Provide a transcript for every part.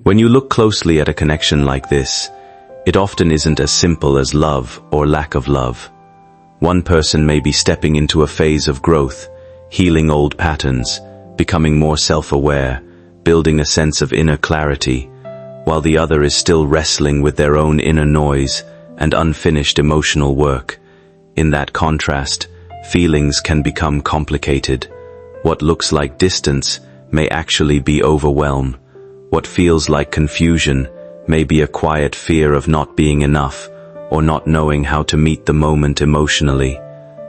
When you look closely at a connection like this, it often isn't as simple as love or lack of love. One person may be stepping into a phase of growth, healing old patterns, becoming more self-aware, building a sense of inner clarity, while the other is still wrestling with their own inner noise and unfinished emotional work. In that contrast, feelings can become complicated. What looks like distance may actually be overwhelm. What feels like confusion may be a quiet fear of not being enough or not knowing how to meet the moment emotionally.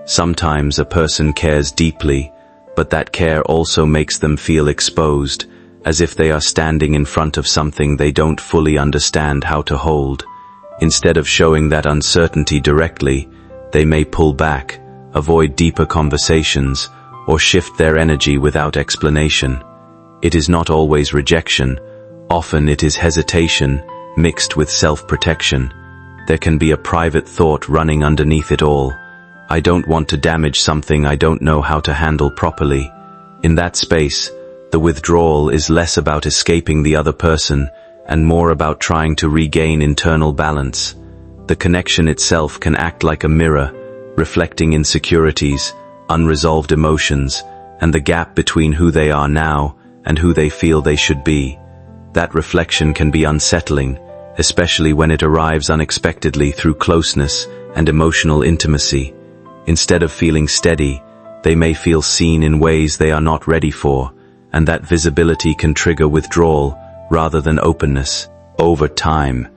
Sometimes a person cares deeply, but that care also makes them feel exposed, as if they are standing in front of something they don't fully understand how to hold. Instead of showing that uncertainty directly, they may pull back, avoid deeper conversations, or shift their energy without explanation. It is not always rejection. Often it is hesitation, mixed with self-protection. There can be a private thought running underneath it all. I don't want to damage something I don't know how to handle properly. In that space, the withdrawal is less about escaping the other person and more about trying to regain internal balance. The connection itself can act like a mirror, reflecting insecurities, unresolved emotions, and the gap between who they are now and who they feel they should be. That reflection can be unsettling, especially when it arrives unexpectedly through closeness and emotional intimacy. Instead of feeling steady, they may feel seen in ways they are not ready for, and that visibility can trigger withdrawal rather than openness. Over time,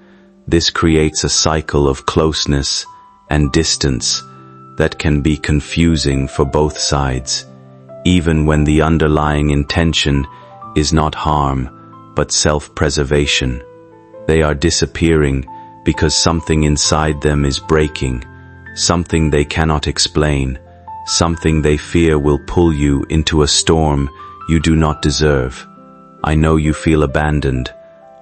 this creates a cycle of closeness and distance that can be confusing for both sides, even when the underlying intention is not harm, but self-preservation. They are disappearing because something inside them is breaking, something they cannot explain, something they fear will pull you into a storm you do not deserve. I know you feel abandoned.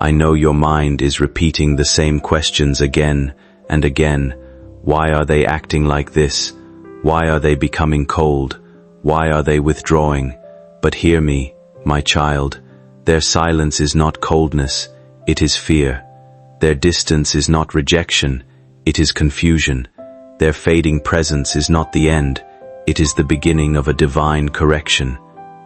I know your mind is repeating the same questions again and again. Why are they acting like this? Why are they becoming cold? Why are they withdrawing? But hear me, my child. Their silence is not coldness, it is fear. Their distance is not rejection, it is confusion. Their fading presence is not the end, it is the beginning of a divine correction.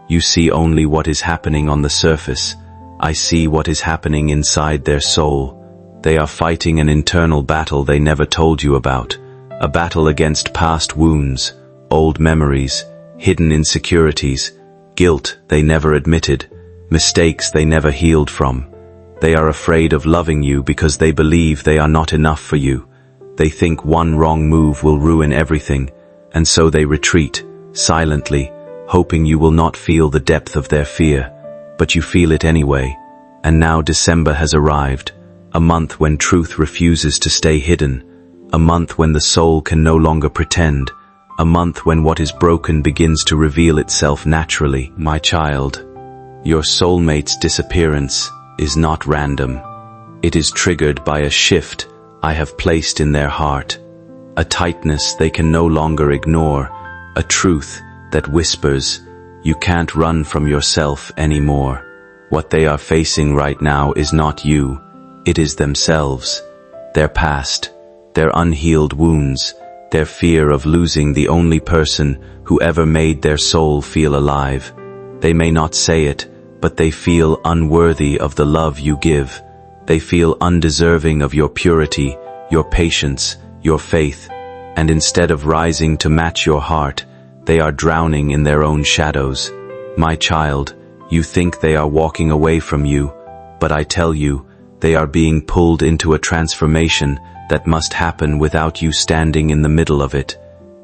You see only what is happening on the surface. I see what is happening inside their soul. They are fighting an internal battle they never told you about, a battle against past wounds, old memories, hidden insecurities, guilt they never admitted, mistakes they never healed from. They are afraid of loving you because they believe they are not enough for you. They think one wrong move will ruin everything, and so they retreat, silently, hoping you will not feel the depth of their fear. But you feel it anyway. And now December has arrived, a month when truth refuses to stay hidden, a month when the soul can no longer pretend, a month when what is broken begins to reveal itself naturally. My child, your soulmate's disappearance is not random. It is triggered by a shift I have placed in their heart, a tightness they can no longer ignore, a truth that whispers, you can't run from yourself anymore. What they are facing right now is not you, it is themselves, their past, their unhealed wounds, their fear of losing the only person who ever made their soul feel alive. They may not say it, but they feel unworthy of the love you give. They feel undeserving of your purity, your patience, your faith, and instead of rising to match your heart, they are drowning in their own shadows. My child, you think they are walking away from you, but I tell you, they are being pulled into a transformation that must happen without you standing in the middle of it.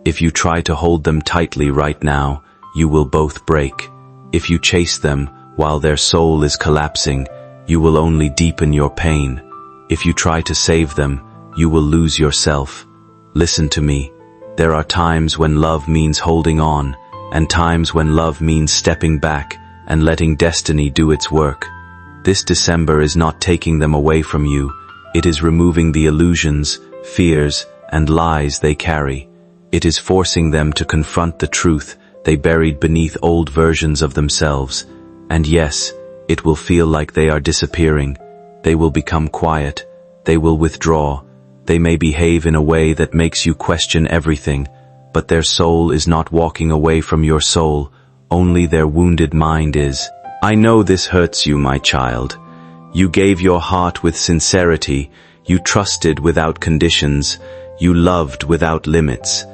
If you try to hold them tightly right now, you will both break. If you chase them while their soul is collapsing, you will only deepen your pain. If you try to save them, you will lose yourself. Listen to me. There are times when love means holding on, and times when love means stepping back and letting destiny do its work. This December is not taking them away from you. It is removing the illusions, fears, and lies they carry. It is forcing them to confront the truth they buried beneath old versions of themselves. And yes, it will feel like they are disappearing. They will become quiet. They will withdraw. They may behave in a way that makes you question everything, but their soul is not walking away from your soul, only their wounded mind is. I know this hurts you, my child. You gave your heart with sincerity, you trusted without conditions, you loved without limits.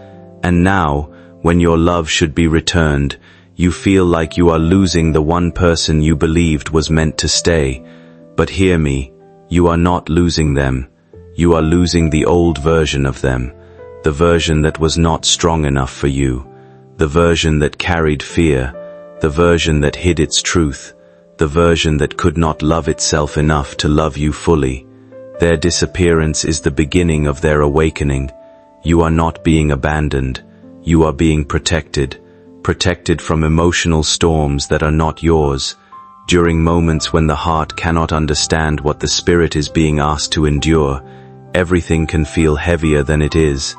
And now, when your love should be returned, you feel like you are losing the one person you believed was meant to stay. But hear me, you are not losing them. You are losing the old version of them, the version that was not strong enough for you, the version that carried fear, the version that hid its truth, the version that could not love itself enough to love you fully. Their disappearance is the beginning of their awakening. You are not being abandoned. You are being protected from emotional storms that are not yours. During moments when the heart cannot understand what the spirit is being asked to endure, everything can feel heavier than it is.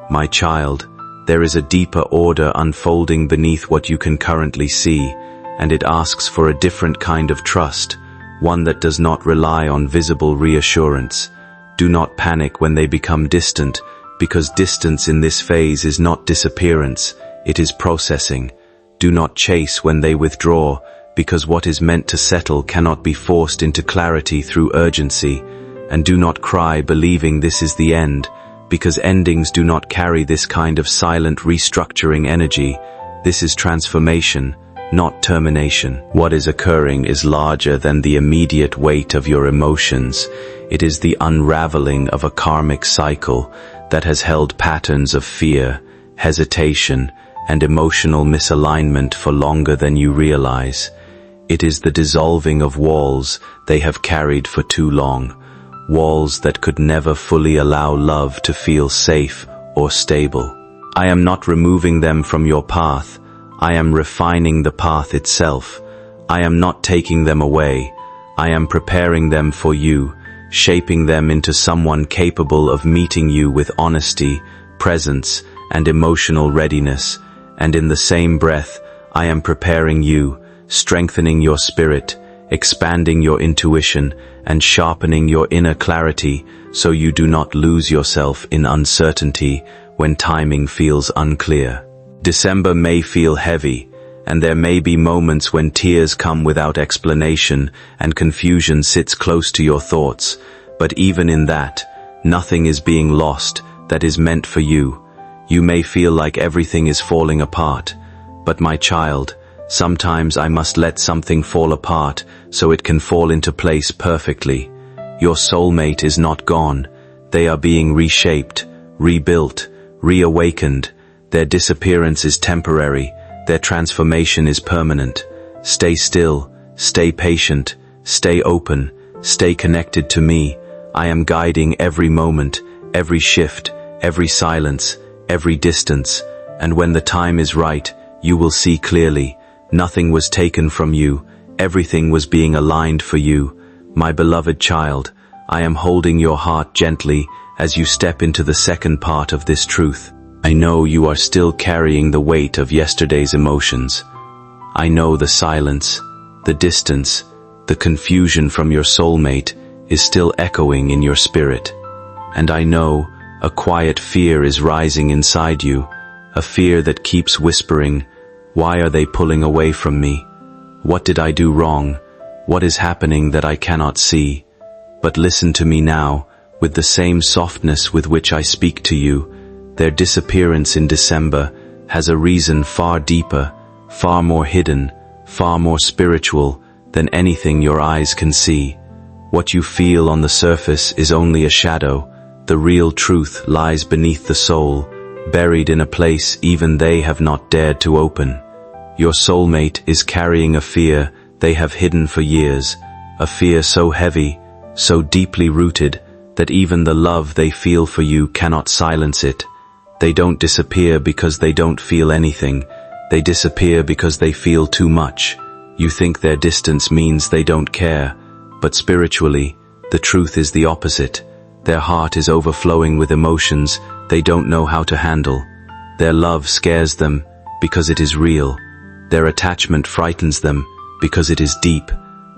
My child, there is a deeper order unfolding beneath what you can currently see, and it asks for a different kind of trust, one that does not rely on visible reassurance. Do not panic when they become distant, because distance in this phase is not disappearance, it is processing. Do not chase when they withdraw, because what is meant to settle cannot be forced into clarity through urgency. And do not cry believing this is the end, because endings do not carry this kind of silent restructuring energy. This is transformation, not termination. What is occurring is larger than the immediate weight of your emotions. It is the unraveling of a karmic cycle that has held patterns of fear, hesitation, and emotional misalignment for longer than you realize. It is the dissolving of walls they have carried for too long, walls that could never fully allow love to feel safe or stable. I am not removing them from your path. I am refining the path itself. I am not taking them away. I am preparing them for you, shaping them into someone capable of meeting you with honesty, presence, and emotional readiness. And in the same breath, I am preparing you, strengthening your spirit, expanding your intuition, and sharpening your inner clarity so you do not lose yourself in uncertainty when timing feels unclear. December may feel heavy, and there may be moments when tears come without explanation and confusion sits close to your thoughts, but even in that, nothing is being lost that is meant for you. You may feel like everything is falling apart, but my child, sometimes I must let something fall apart so it can fall into place perfectly. Your soulmate is not gone. They are being reshaped, rebuilt, reawakened. Their disappearance is temporary. Their transformation is permanent. Stay still, stay patient, stay open, stay connected to me. I am guiding every moment, every shift, every silence, every distance, and when the time is right, you will see clearly. Nothing was taken from you. Everything was being aligned for you. My beloved child, I am holding your heart gently as you step into the second part of this truth. I know you are still carrying the weight of yesterday's emotions. I know the silence, the distance, the confusion from your soulmate is still echoing in your spirit. And I know a quiet fear is rising inside you, a fear that keeps whispering, "Why are they pulling away from me? What did I do wrong? What is happening that I cannot see?" But listen to me now, with the same softness with which I speak to you. Their disappearance in December has a reason far deeper, far more hidden, far more spiritual than anything your eyes can see. What you feel on the surface is only a shadow. The real truth lies beneath the soul, buried in a place even they have not dared to open. Your soulmate is carrying a fear they have hidden for years, a fear so heavy, so deeply rooted, that even the love they feel for you cannot silence it. They don't disappear because they don't feel anything. They disappear because they feel too much. You think their distance means they don't care, but spiritually, the truth is the opposite. Their heart is overflowing with emotions they don't know how to handle. Their love scares them because it is real. Their attachment frightens them because it is deep.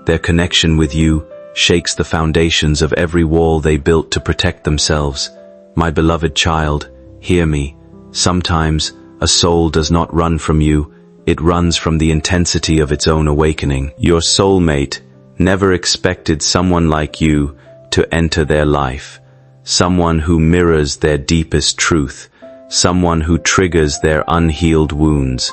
Their connection with you shakes the foundations of every wall they built to protect themselves. My beloved child, hear me. Sometimes, a soul does not run from you, it runs from the intensity of its own awakening. Your soulmate never expected someone like you to enter their life, someone who mirrors their deepest truth, someone who triggers their unhealed wounds,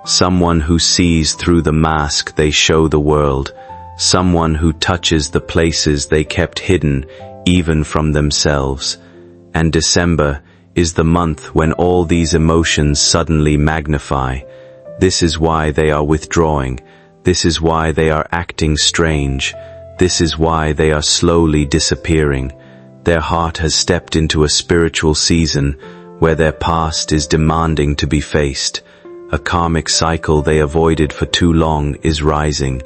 someone who sees through the mask they show the world, someone who touches the places they kept hidden even from themselves. And December is the month when all these emotions suddenly magnify. This is why they are withdrawing. This is why they are acting strange. This is why they are slowly disappearing. Their heart has stepped into a spiritual season where their past is demanding to be faced. A karmic cycle they avoided for too long is rising.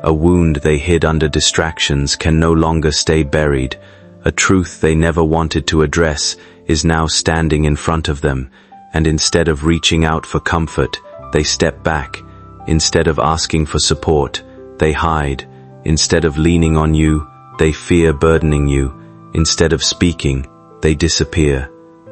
A wound they hid under distractions can no longer stay buried. A truth they never wanted to address is now standing in front of them, and instead of reaching out for comfort, they step back. Instead of asking for support, they hide. Instead of leaning on you, they fear burdening you. Instead of speaking, they disappear.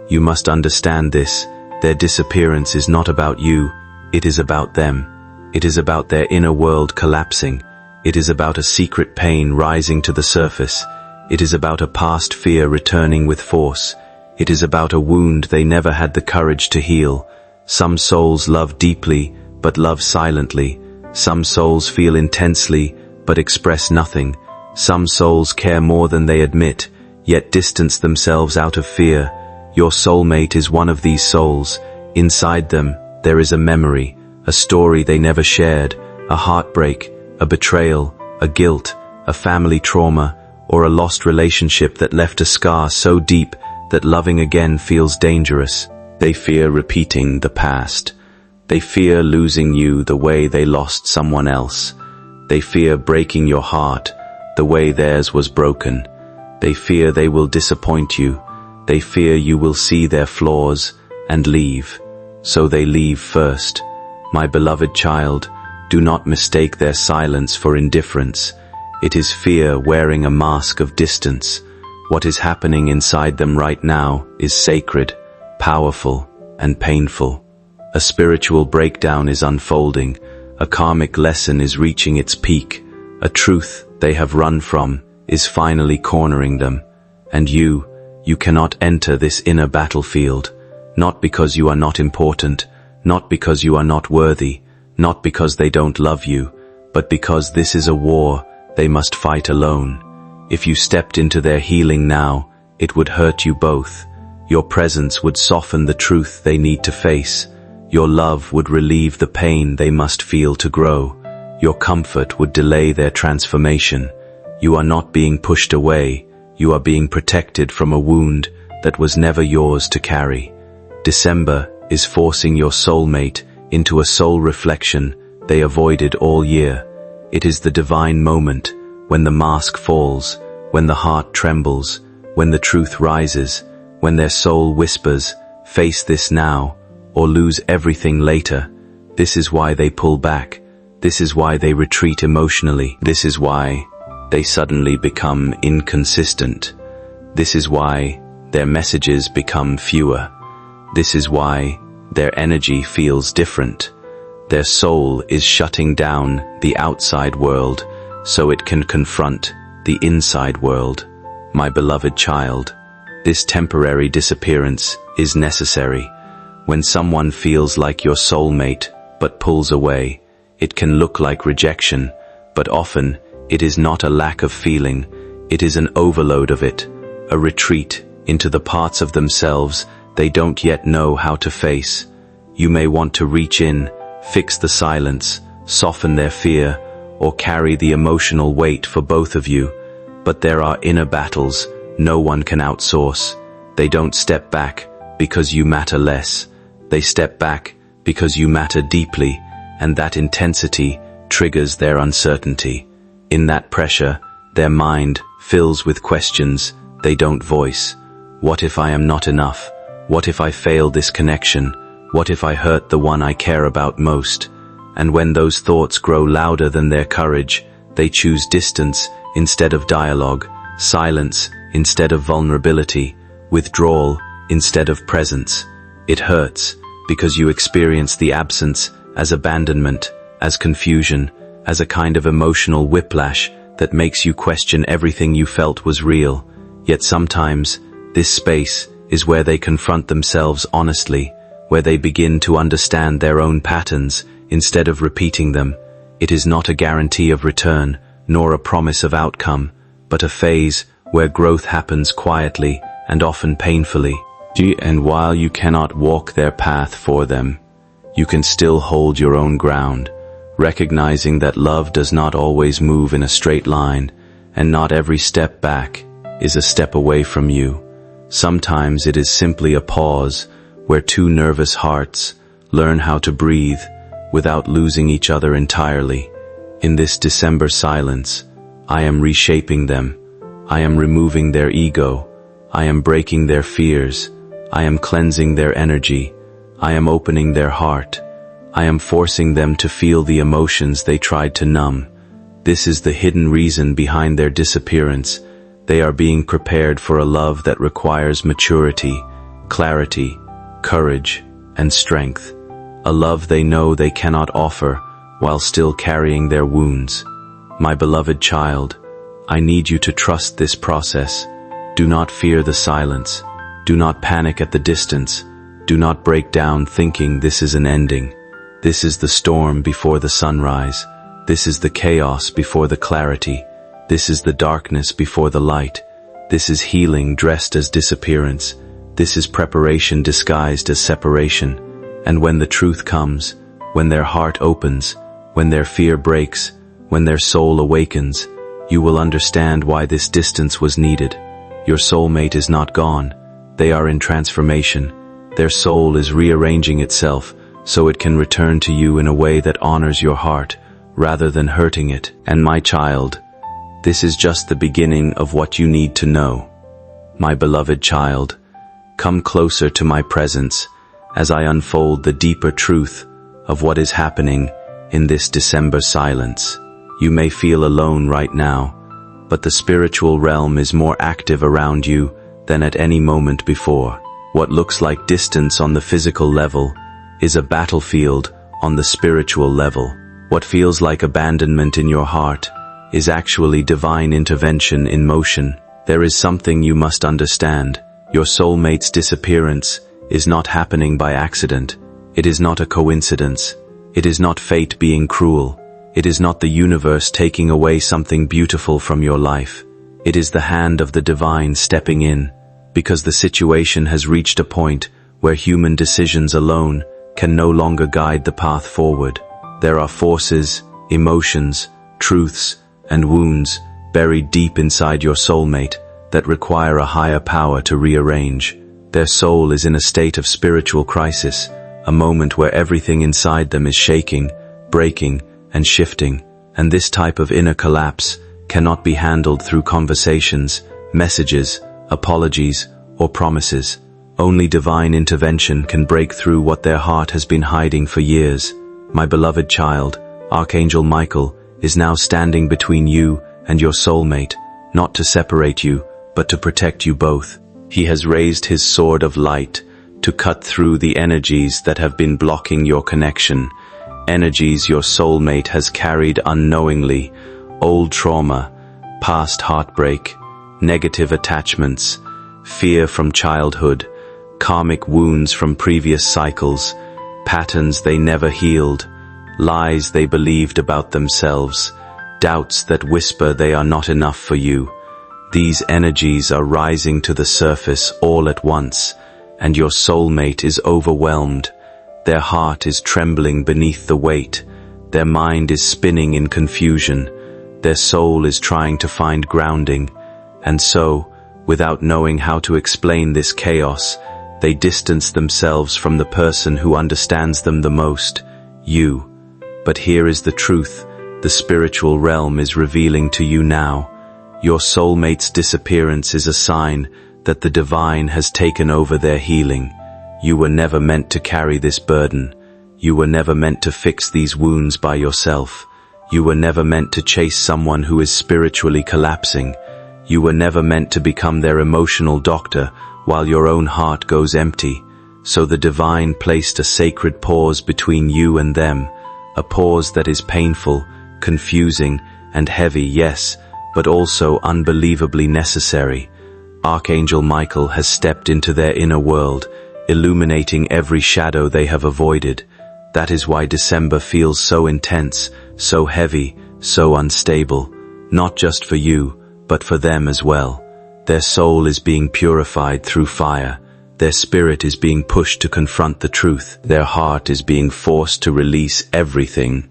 You must understand this. Their disappearance is not about you, it is about them. It is about their inner world collapsing. It is about a secret pain rising to the surface. It is about a past fear returning with force. It is about a wound they never had the courage to heal. Some souls love deeply, but love silently. Some souls feel intensely, but express nothing. Some souls care more than they admit, yet distance themselves out of fear. Your soulmate is one of these souls. Inside them, there is a memory, a story they never shared, a heartbreak, a betrayal, a guilt, a family trauma, or a lost relationship that left a scar so deep that loving again feels dangerous. They fear repeating the past. They fear losing you the way they lost someone else. They fear breaking your heart the way theirs was broken. They fear they will disappoint you. They fear you will see their flaws and leave. So they leave first. My beloved child, do not mistake their silence for indifference. It is fear wearing a mask of distance. What is happening inside them right now is sacred, powerful, and painful. A spiritual breakdown is unfolding. A karmic lesson is reaching its peak. A truth they have run from is finally cornering them. And you cannot enter this inner battlefield, not because you are not important, not because you are not worthy, not because they don't love you, but because this is a war they must fight alone. If you stepped into their healing now, it would hurt you both. Your presence would soften the truth they need to face. Your love would relieve the pain they must feel to grow. Your comfort would delay their transformation. You are not being pushed away. You are being protected from a wound that was never yours to carry. December is forcing your soulmate into a soul reflection they avoided all year. It is the divine moment when the mask falls, when the heart trembles, when the truth rises, when their soul whispers, "Face this now, or lose everything later." This is why they pull back. This is why they retreat emotionally. This is why they suddenly become inconsistent. This is why their messages become fewer. This is why their energy feels different. Their soul is shutting down the outside world so it can confront the inside world. My beloved child, this temporary disappearance is necessary. When someone feels like your soulmate but pulls away, it can look like rejection, but often it is not a lack of feeling, it is an overload of it, a retreat into the parts of themselves they don't yet know how to face. You may want to reach in, fix the silence, soften their fear, or carry the emotional weight for both of you, but there are inner battles no one can outsource. They don't step back because you matter less. They step back because you matter deeply, and that intensity triggers their uncertainty. In that pressure, their mind fills with questions they don't voice. What if I am not enough? What if I fail this connection? What if I hurt the one I care about most? And when those thoughts grow louder than their courage, they choose distance instead of dialogue, silence instead of vulnerability, withdrawal instead of presence. It hurts because you experience the absence as abandonment, as confusion, as a kind of emotional whiplash that makes you question everything you felt was real. Yet sometimes, this space is where they confront themselves honestly, where they begin to understand their own patterns instead of repeating them. It is not a guarantee of return, nor a promise of outcome, but a phase where growth happens quietly and often painfully. And while you cannot walk their path for them, you can still hold your own ground, recognizing that love does not always move in a straight line, and not every step back is a step away from you. Sometimes it is simply a pause where two nervous hearts learn how to breathe without losing each other entirely. In this December silence, I am reshaping them. I am removing their ego. I am breaking their fears. I am cleansing their energy. I am opening their heart. I am forcing them to feel the emotions they tried to numb. This is the hidden reason behind their disappearance. They are being prepared for a love that requires maturity, clarity, courage, and strength. A love they know they cannot offer while still carrying their wounds. My beloved child, I need you to trust this process. Do not fear the silence. Do not panic at the distance. Do not break down thinking this is an ending. This is the storm before the sunrise. This is the chaos before the clarity. This is the darkness before the light. This is healing dressed as disappearance. This is preparation disguised as separation. And when the truth comes, when their heart opens, when their fear breaks, when their soul awakens, you will understand why this distance was needed. Your soulmate is not gone. They are in transformation. Their soul is rearranging itself so it can return to you in a way that honors your heart rather than hurting it. And my child, this is just the beginning of what you need to know. My beloved child, come closer to my presence as I unfold the deeper truth of what is happening in this December silence. You may feel alone right now, but the spiritual realm is more active around you than at any moment before. What looks like distance on the physical level is a battlefield on the spiritual level. What feels like abandonment in your heart is actually divine intervention in motion. There is something you must understand. Your soulmate's disappearance is not happening by accident. It is not a coincidence. It is not fate being cruel. It is not the universe taking away something beautiful from your life. It is the hand of the divine stepping in, because the situation has reached a point where human decisions alone can no longer guide the path forward. There are forces, emotions, truths, and wounds buried deep inside your soulmate that require a higher power to rearrange. Their soul is in a state of spiritual crisis, a moment where everything inside them is shaking, breaking, and shifting, and this type of inner collapse cannot be handled through conversations, messages, apologies, or promises. Only divine intervention can break through what their heart has been hiding for years. My beloved child, Archangel Michael, is now standing between you and your soulmate, not to separate you, but to protect you both. He has raised his sword of light to cut through the energies that have been blocking your connection, energies your soulmate has carried unknowingly, old trauma, past heartbreak, negative attachments, fear from childhood, karmic wounds from previous cycles, patterns they never healed, lies they believed about themselves, doubts that whisper they are not enough for you. These energies are rising to the surface all at once, and your soulmate is overwhelmed. Their heart is trembling beneath the weight. Their mind is spinning in confusion. Their soul is trying to find grounding. And so, without knowing how to explain this chaos, they distance themselves from the person who understands them the most, you. But here is the truth the spiritual realm is revealing to you now. Your soulmate's disappearance is a sign that the divine has taken over their healing. You were never meant to carry this burden. You were never meant to fix these wounds by yourself. You were never meant to chase someone who is spiritually collapsing. You were never meant to become their emotional doctor while your own heart goes empty. So the divine placed a sacred pause between you and them, a pause that is painful, confusing, and heavy, yes, but also unbelievably necessary. Archangel Michael has stepped into their inner world, illuminating every shadow they have avoided. That is why December feels so intense, so heavy, so unstable, not just for you, but for them as well. Their soul is being purified through fire. Their spirit is being pushed to confront the truth. Their heart is being forced to release everything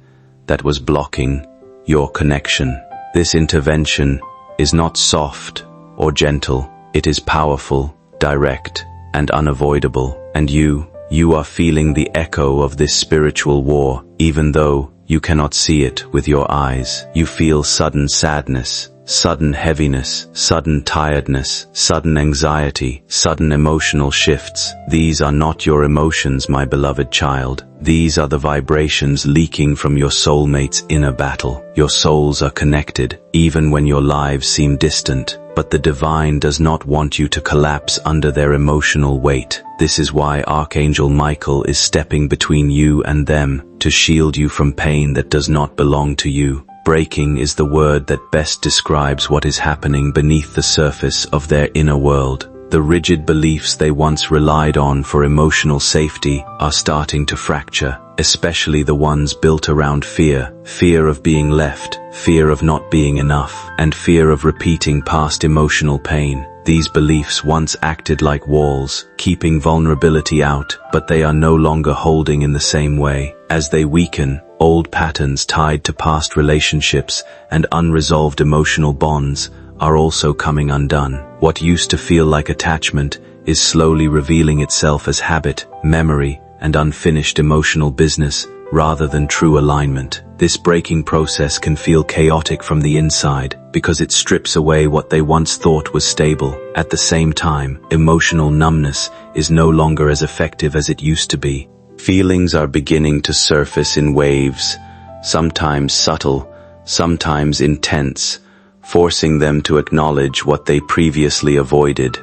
that was blocking your connection. This intervention is not soft or gentle. It is powerful, direct, and unavoidable. And you are feeling the echo of this spiritual war, even though you cannot see it with your eyes. You feel sudden sadness, sudden heaviness, sudden tiredness, sudden anxiety, sudden emotional shifts. These are not your emotions, my beloved child. These are the vibrations leaking from your soulmate's inner battle. Your souls are connected, even when your lives seem distant. But the divine does not want you to collapse under their emotional weight. This is why Archangel Michael is stepping between you and them, to shield you from pain that does not belong to you. Breaking is the word that best describes what is happening beneath the surface of their inner world. The rigid beliefs they once relied on for emotional safety are starting to fracture, especially the ones built around fear. Fear of being left, fear of not being enough, and fear of repeating past emotional pain. These beliefs once acted like walls, keeping vulnerability out, but they are no longer holding in the same way. As they weaken, old patterns tied to past relationships and unresolved emotional bonds are also coming undone. What used to feel like attachment is slowly revealing itself as habit, memory, and unfinished emotional business rather than true alignment. This breaking process can feel chaotic from the inside because it strips away what they once thought was stable. At the same time, emotional numbness is no longer as effective as it used to be. Feelings are beginning to surface in waves, sometimes subtle, sometimes intense, forcing them to acknowledge what they previously avoided.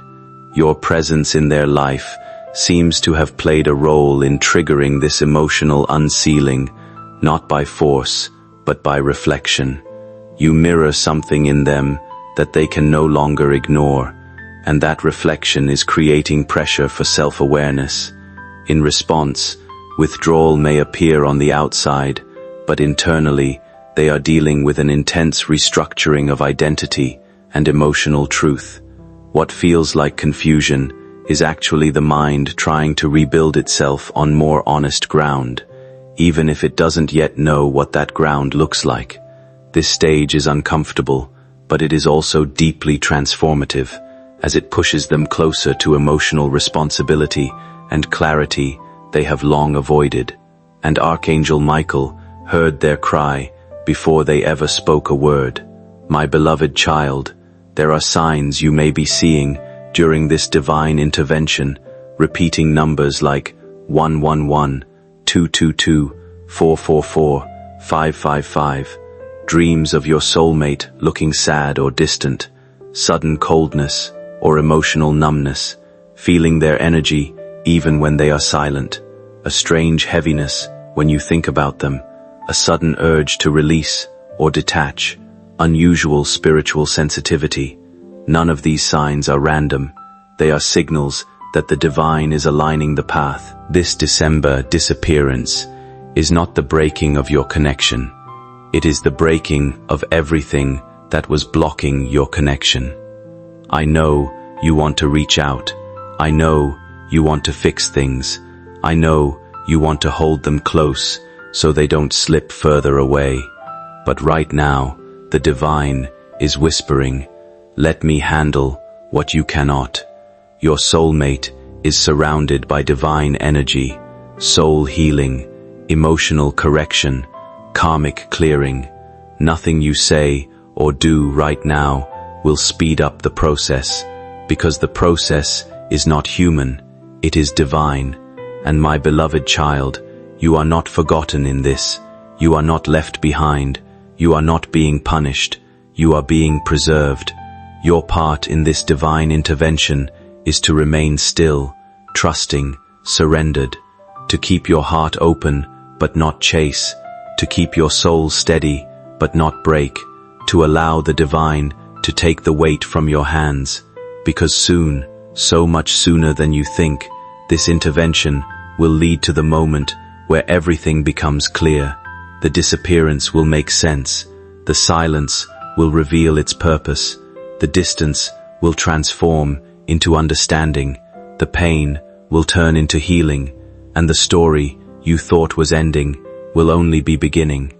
Your presence in their life seems to have played a role in triggering this emotional unsealing, not by force, but by reflection. You mirror something in them that they can no longer ignore, and that reflection is creating pressure for self-awareness. In response, withdrawal may appear on the outside, but internally, they are dealing with an intense restructuring of identity and emotional truth. What feels like confusion is actually the mind trying to rebuild itself on more honest ground, even if it doesn't yet know what that ground looks like. This stage is uncomfortable, but it is also deeply transformative, as it pushes them closer to emotional responsibility and clarity they have long avoided. And Archangel Michael heard their cry before they ever spoke a word. My beloved child, there are signs you may be seeing during this divine intervention, repeating numbers like 111, 222, 444, 555, dreams of your soulmate looking sad or distant, sudden coldness or emotional numbness, feeling their energy even when they are silent, a strange heaviness when you think about them, a sudden urge to release or detach, unusual spiritual sensitivity. None of these signs are random. They are signals that the divine is aligning the path. This December disappearance is not the breaking of your connection. It is the breaking of everything that was blocking your connection. I know you want to reach out. I know you want to fix things. I know you want to hold them close so they don't slip further away. But right now, the divine is whispering, let me handle what you cannot. Your soulmate is surrounded by divine energy, soul healing, emotional correction, karmic clearing. Nothing you say or do right now will speed up the process, because the process is not human, it is divine. And my beloved child, you are not forgotten in this. You are not left behind. You are not being punished. You are being preserved. Your part in this divine intervention is to remain still, trusting, surrendered, to keep your heart open but not chase, to keep your soul steady but not break, to allow the divine to take the weight from your hands, because soon, so much sooner than you think, this intervention will lead to the moment where everything becomes clear. The disappearance will make sense. The silence will reveal its purpose. The distance will transform into understanding. The pain will turn into healing. And the story you thought was ending will only be beginning.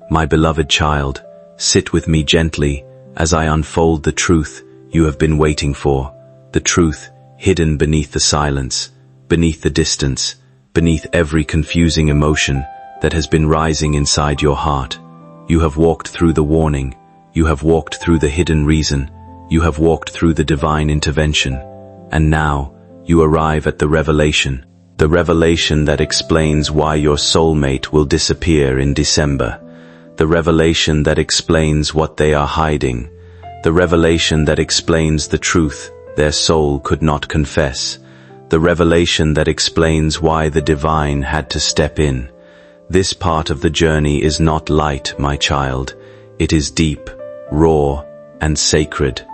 My beloved child, sit with me gently as I unfold the truth you have been waiting for. The truth hidden beneath the silence, beneath the distance, beneath every confusing emotion that has been rising inside your heart. You have walked through the warning. You have walked through the hidden reason. You have walked through the divine intervention. And now you arrive at the revelation that explains why your soulmate will disappear in December. The revelation that explains what they are hiding. The revelation that explains the truth their soul could not confess. The revelation that explains why the divine had to step in. This part of the journey is not light, my child. It is deep, raw, and sacred.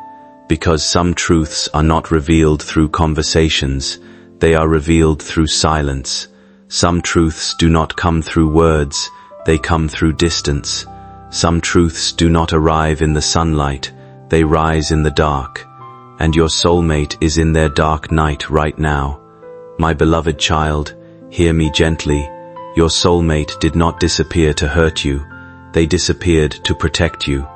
Because some truths are not revealed through conversations, they are revealed through silence. Some truths do not come through words, they come through distance. Some truths do not arrive in the sunlight, they rise in the dark. And your soulmate is in their dark night right now. My beloved child, hear me gently. Your soulmate did not disappear to hurt you. They disappeared to protect you.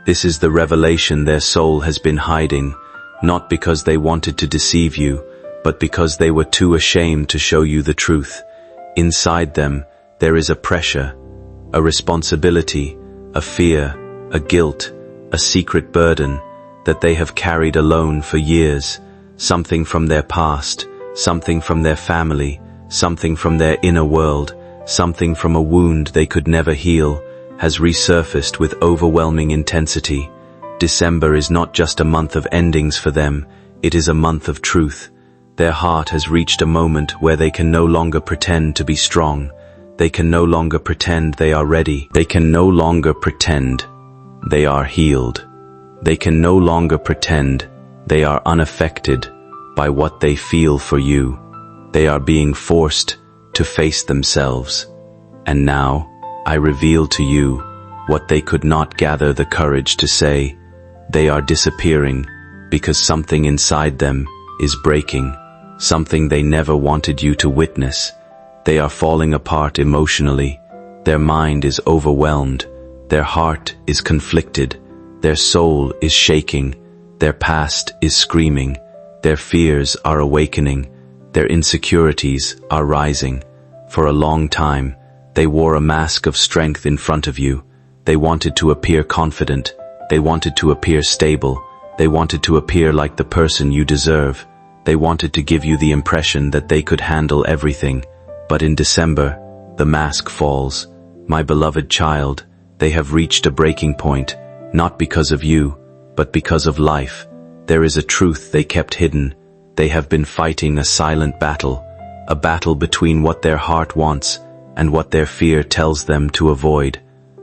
This is the revelation their soul has been hiding, not because they wanted to deceive you, but because they were too ashamed to show you the truth. Inside them, there is a pressure, a responsibility, a fear, a guilt, a secret burden that they have carried alone for years, something from their past, something from their family, something from their inner world, something from a wound they could never heal, has resurfaced with overwhelming intensity. December is not just a month of endings for them, it is a month of truth. Their heart has reached a moment where they can no longer pretend to be strong. They can no longer pretend they are ready. They can no longer pretend they are healed. They can no longer pretend they are unaffected by what they feel for you. They are being forced to face themselves. And now, I reveal to you what they could not gather the courage to say. They are disappearing because something inside them is breaking, something they never wanted you to witness. They are falling apart emotionally. Their mind is overwhelmed. Their heart is conflicted. Their soul is shaking. Their past is screaming. Their fears are awakening. Their insecurities are rising. For a long time, they wore a mask of strength in front of you. They wanted to appear confident. They wanted to appear stable. They wanted to appear like the person you deserve. They wanted to give you the impression that they could handle everything. But in December, the mask falls. My beloved child, they have reached a breaking point, not because of you, but because of life. There is a truth they kept hidden. They have been fighting a silent battle, a battle between what their heart wants and what their fear tells them to avoid,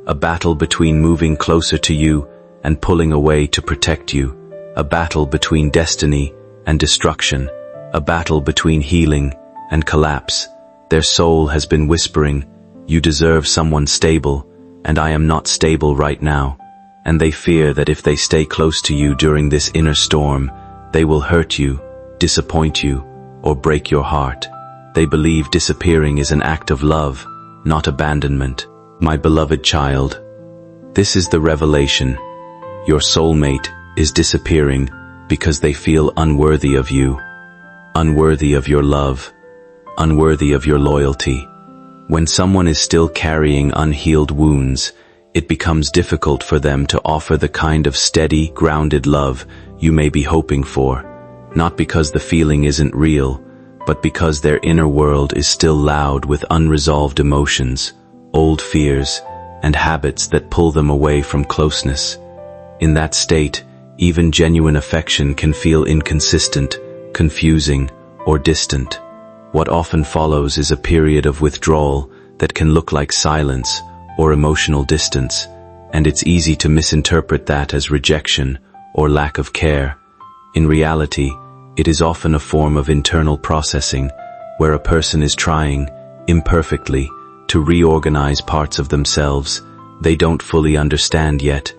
a battle between moving closer to you and pulling away to protect you, a battle between destiny and destruction, a battle between healing and collapse. Their soul has been whispering, "You deserve someone stable, and I am not stable right now." And they fear that if they stay close to you during this inner storm, they will hurt you, disappoint you, or break your heart. They believe disappearing is an act of love, not abandonment. My beloved child, this is the revelation. Your soulmate is disappearing because they feel unworthy of you, unworthy of your love, unworthy of your loyalty. When someone is still carrying unhealed wounds, it becomes difficult for them to offer the kind of steady, grounded love you may be hoping for, not because the feeling isn't real, but because their inner world is still loud with unresolved emotions, old fears, and habits that pull them away from closeness. In that state, even genuine affection can feel inconsistent, confusing, or distant. What often follows is a period of withdrawal that can look like silence or emotional distance, and it's easy to misinterpret that as rejection or lack of care. In reality, it is often a form of internal processing, where a person is trying, imperfectly, to reorganize parts of themselves they don't fully understand yet.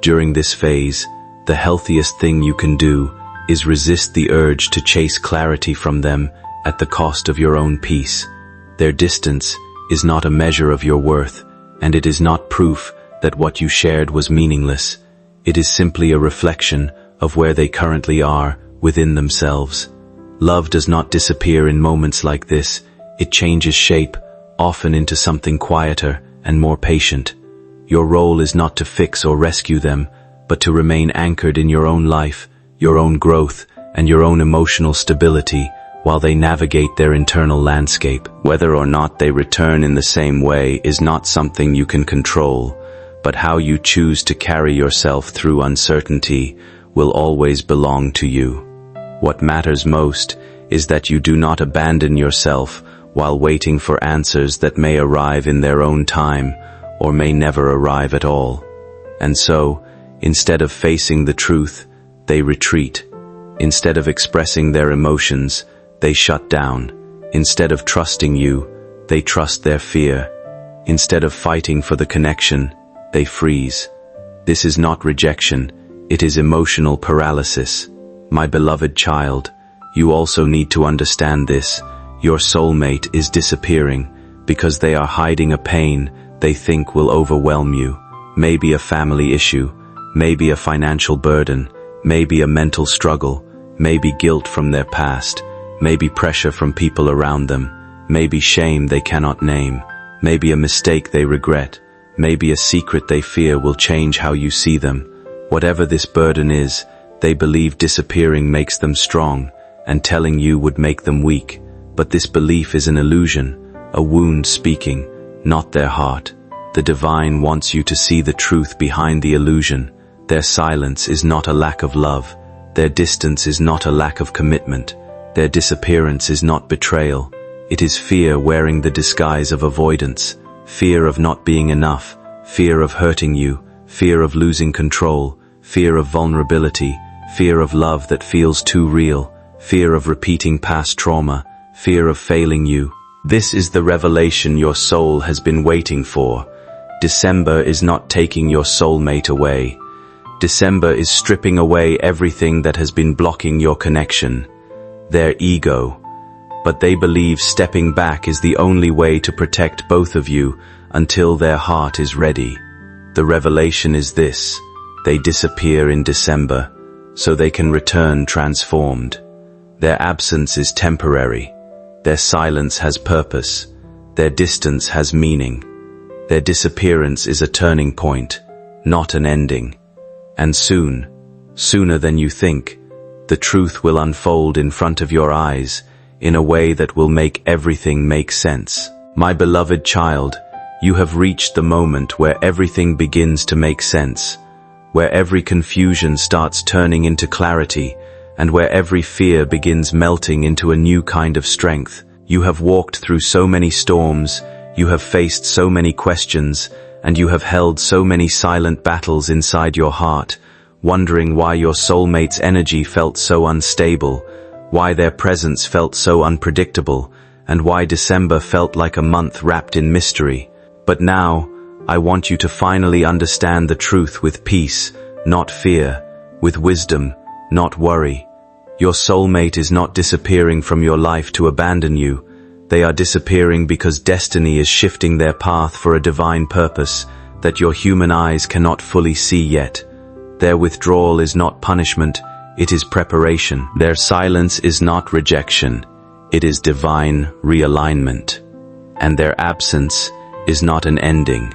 During this phase, the healthiest thing you can do is resist the urge to chase clarity from them at the cost of your own peace. Their distance is not a measure of your worth, and it is not proof that what you shared was meaningless. It is simply a reflection of where they currently are within themselves. Love does not disappear in moments like this. It changes shape, often into something quieter and more patient. Your role is not to fix or rescue them, but to remain anchored in your own life, your own growth, and your own emotional stability while they navigate their internal landscape. Whether or not they return in the same way is not something you can control, but how you choose to carry yourself through uncertainty will always belong to you. What matters most is that you do not abandon yourself while waiting for answers that may arrive in their own time or may never arrive at all. And so, instead of facing the truth, they retreat. Instead of expressing their emotions, they shut down. Instead of trusting you, they trust their fear. Instead of fighting for the connection, they freeze. This is not rejection, it is emotional paralysis. My beloved child, you also need to understand this. Your soulmate is disappearing because they are hiding a pain they think will overwhelm you. Maybe a family issue, maybe a financial burden, maybe a mental struggle, maybe guilt from their past, maybe pressure from people around them, maybe shame they cannot name, maybe a mistake they regret, maybe a secret they fear will change how you see them. Whatever this burden is, they believe disappearing makes them strong, and telling you would make them weak. But this belief is an illusion, a wound speaking, not their heart. The divine wants you to see the truth behind the illusion. Their silence is not a lack of love. Their distance is not a lack of commitment. Their disappearance is not betrayal. It is fear wearing the disguise of avoidance, fear of not being enough, fear of hurting you, fear of losing control, fear of vulnerability, fear of love that feels too real, fear of repeating past trauma, fear of failing you. This is the revelation your soul has been waiting for. December is not taking your soulmate away. December is stripping away everything that has been blocking your connection. Their ego. But they believe stepping back is the only way to protect both of you until their heart is ready. The revelation is this: they disappear in December, so they can return transformed. Their absence is temporary. Their silence has purpose. Their distance has meaning. Their disappearance is a turning point, not an ending. And soon, sooner than you think, the truth will unfold in front of your eyes in a way that will make everything make sense. My beloved child, you have reached the moment where everything begins to make sense, where every confusion starts turning into clarity, and where every fear begins melting into a new kind of strength. You have walked through so many storms, you have faced so many questions, and you have held so many silent battles inside your heart, wondering why your soulmate's energy felt so unstable, why their presence felt so unpredictable, and why December felt like a month wrapped in mystery. But now, I want you to finally understand the truth with peace, not fear, with wisdom, not worry. Your soulmate is not disappearing from your life to abandon you. They are disappearing because destiny is shifting their path for a divine purpose that your human eyes cannot fully see yet. Their withdrawal is not punishment, it is preparation. Their silence is not rejection, it is divine realignment. And their absence is not an ending.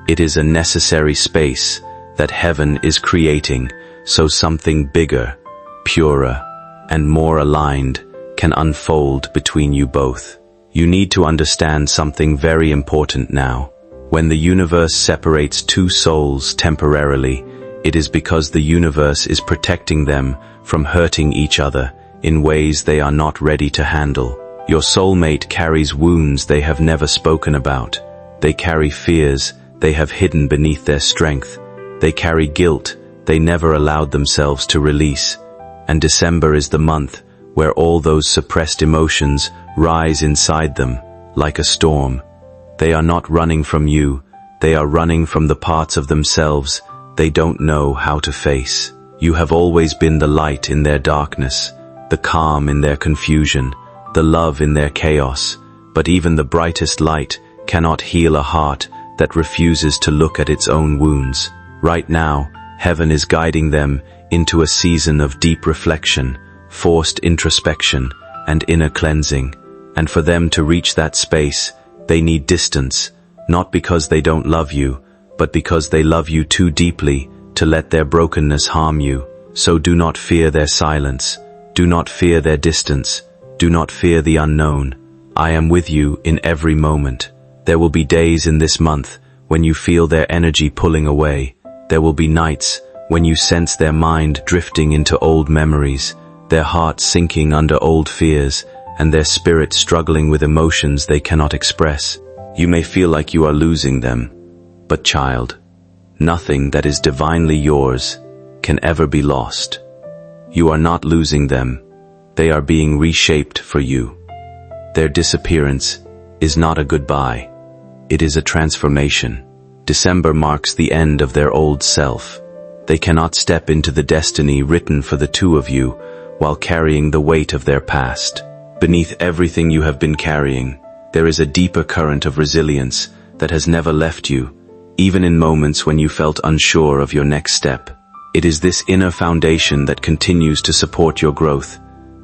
It is a necessary space that heaven is creating so something bigger, purer, and more aligned can unfold between you both. You need to understand something very important now. When the universe separates two souls temporarily, it is because the universe is protecting them from hurting each other in ways they are not ready to handle. Your soulmate carries wounds they have never spoken about. They carry fears they have hidden beneath their strength. They carry guilt they never allowed themselves to release. And December is the month where all those suppressed emotions rise inside them like a storm. They are not running from you. They are running from the parts of themselves they don't know how to face. You have always been the light in their darkness, the calm in their confusion, the love in their chaos. But even the brightest light cannot heal a heart that refuses to look at its own wounds. Right now, heaven is guiding them into a season of deep reflection, forced introspection, and inner cleansing. And for them to reach that space, they need distance, not because they don't love you, but because they love you too deeply to let their brokenness harm you. So do not fear their silence. Do not fear their distance. Do not fear the unknown. I am with you in every moment. There will be days in this month when you feel their energy pulling away. There will be nights when you sense their mind drifting into old memories, their heart sinking under old fears, and their spirit struggling with emotions they cannot express. You may feel like you are losing them, but child, nothing that is divinely yours can ever be lost. You are not losing them. They are being reshaped for you. Their disappearance is not a goodbye. It is a transformation. December marks the end of their old self. They cannot step into the destiny written for the two of you while carrying the weight of their past. Beneath everything you have been carrying, there is a deeper current of resilience that has never left you, even in moments when you felt unsure of your next step. It is this inner foundation that continues to support your growth,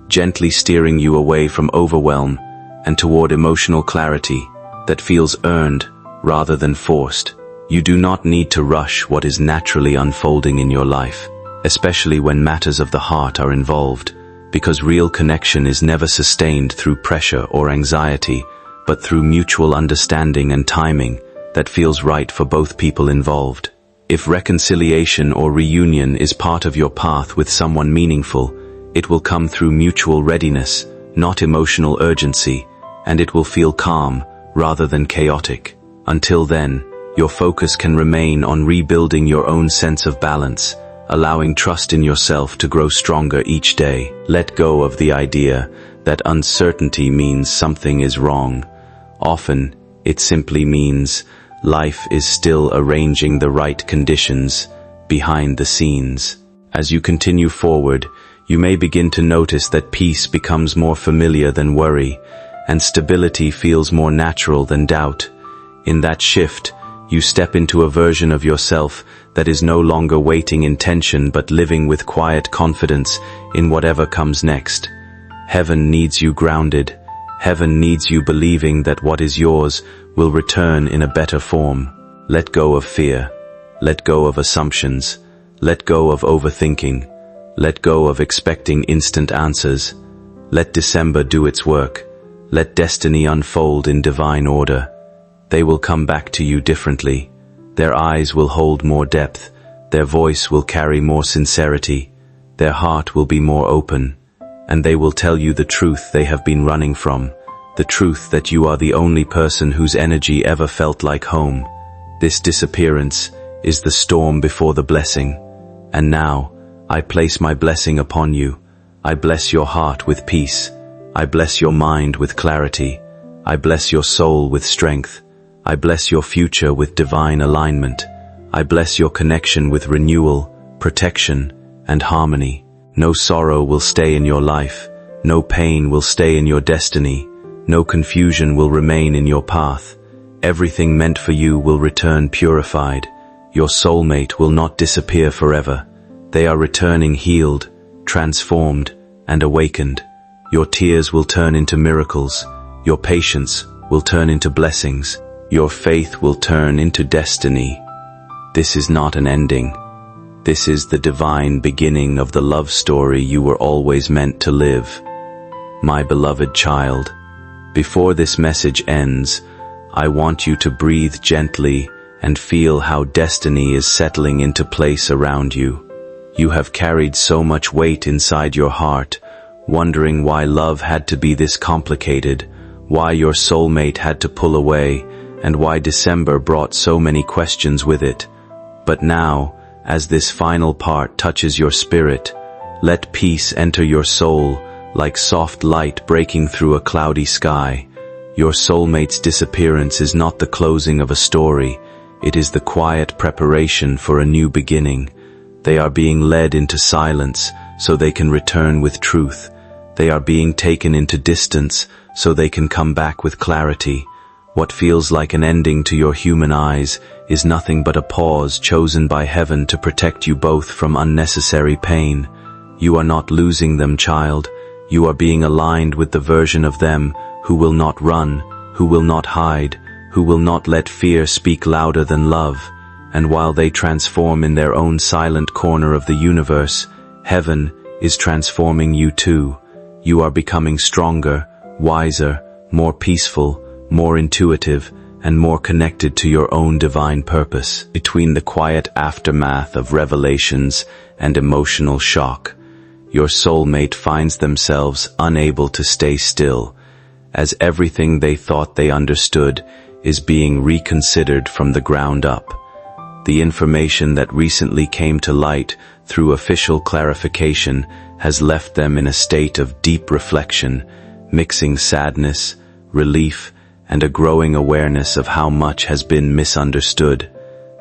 gently steering you away from overwhelm and toward emotional clarity that feels earned rather than forced. You do not need to rush what is naturally unfolding in your life, especially when matters of the heart are involved, because real connection is never sustained through pressure or anxiety, but through mutual understanding and timing that feels right for both people involved. If reconciliation or reunion is part of your path with someone meaningful, it will come through mutual readiness, not emotional urgency, and it will feel calm rather than chaotic. Until then, your focus can remain on rebuilding your own sense of balance, allowing trust in yourself to grow stronger each day. Let go of the idea that uncertainty means something is wrong. Often, it simply means life is still arranging the right conditions behind the scenes. As you continue forward, you may begin to notice that peace becomes more familiar than worry, and stability feels more natural than doubt. In that shift, you step into a version of yourself that is no longer waiting in tension but living with quiet confidence in whatever comes next. Heaven needs you grounded. Heaven needs you believing that what is yours will return in a better form. Let go of fear. Let go of assumptions. Let go of overthinking. Let go of expecting instant answers. Let December do its work. Let destiny unfold in divine order. They will come back to you differently. Their eyes will hold more depth. Their voice will carry more sincerity. Their heart will be more open. And they will tell you the truth they have been running from. The truth that you are the only person whose energy ever felt like home. This disappearance is the storm before the blessing. And now, I place my blessing upon you. I bless your heart with peace. I bless your mind with clarity. I bless your soul with strength. I bless your future with divine alignment. I bless your connection with renewal, protection, and harmony. No sorrow will stay in your life. No pain will stay in your destiny. No confusion will remain in your path. Everything meant for you will return purified. Your soulmate will not disappear forever. They are returning healed, transformed, and awakened. Your tears will turn into miracles. Your patience will turn into blessings. Your faith will turn into destiny. This is not an ending. This is the divine beginning of the love story you were always meant to live. My beloved child, before this message ends, I want you to breathe gently and feel how destiny is settling into place around you. You have carried so much weight inside your heart, wondering why love had to be this complicated, why your soulmate had to pull away, and why December brought so many questions with it. But now, as this final part touches your spirit, let peace enter your soul like soft light breaking through a cloudy sky. Your soulmate's disappearance is not the closing of a story, it is the quiet preparation for a new beginning. They are being led into silence so they can return with truth. They are being taken into distance so they can come back with clarity. What feels like an ending to your human eyes is nothing but a pause chosen by heaven to protect you both from unnecessary pain. You are not losing them, child. You are being aligned with the version of them who will not run, who will not hide, who will not let fear speak louder than love. And while they transform in their own silent corner of the universe, heaven is transforming you too. You are becoming stronger, wiser, more peaceful, more intuitive, and more connected to your own divine purpose. Between the quiet aftermath of revelations and emotional shock, your soulmate finds themselves unable to stay still, as everything they thought they understood is being reconsidered from the ground up. The information that recently came to light through official clarification has left them in a state of deep reflection, mixing sadness, relief, and a growing awareness of how much has been misunderstood.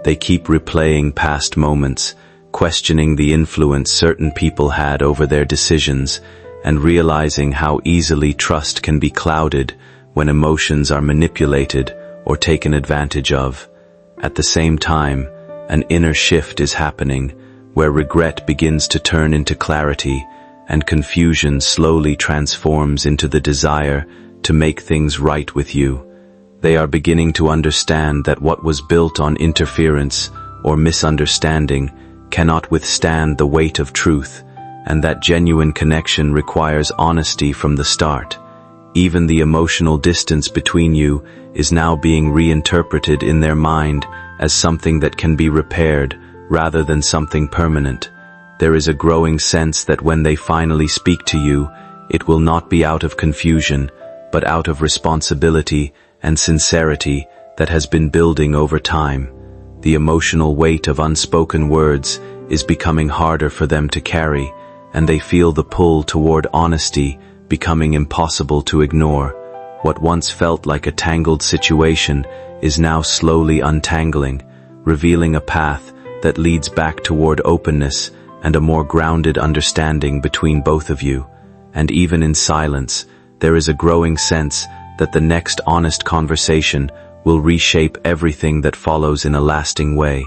They keep replaying past moments, questioning the influence certain people had over their decisions, and realizing how easily trust can be clouded when emotions are manipulated or taken advantage of. At the same time, an inner shift is happening, where regret begins to turn into clarity, and confusion slowly transforms into the desire to make things right with you. They are beginning to understand that what was built on interference or misunderstanding cannot withstand the weight of truth, and that genuine connection requires honesty from the start. Even the emotional distance between you is now being reinterpreted in their mind as something that can be repaired rather than something permanent. There is a growing sense that when they finally speak to you, it will not be out of confusion, but out of responsibility and sincerity that has been building over time. The emotional weight of unspoken words is becoming harder for them to carry, and they feel the pull toward honesty becoming impossible to ignore. What once felt like a tangled situation is now slowly untangling, revealing a path that leads back toward openness and a more grounded understanding between both of you. And even in silence, there is a growing sense that the next honest conversation will reshape everything that follows in a lasting way.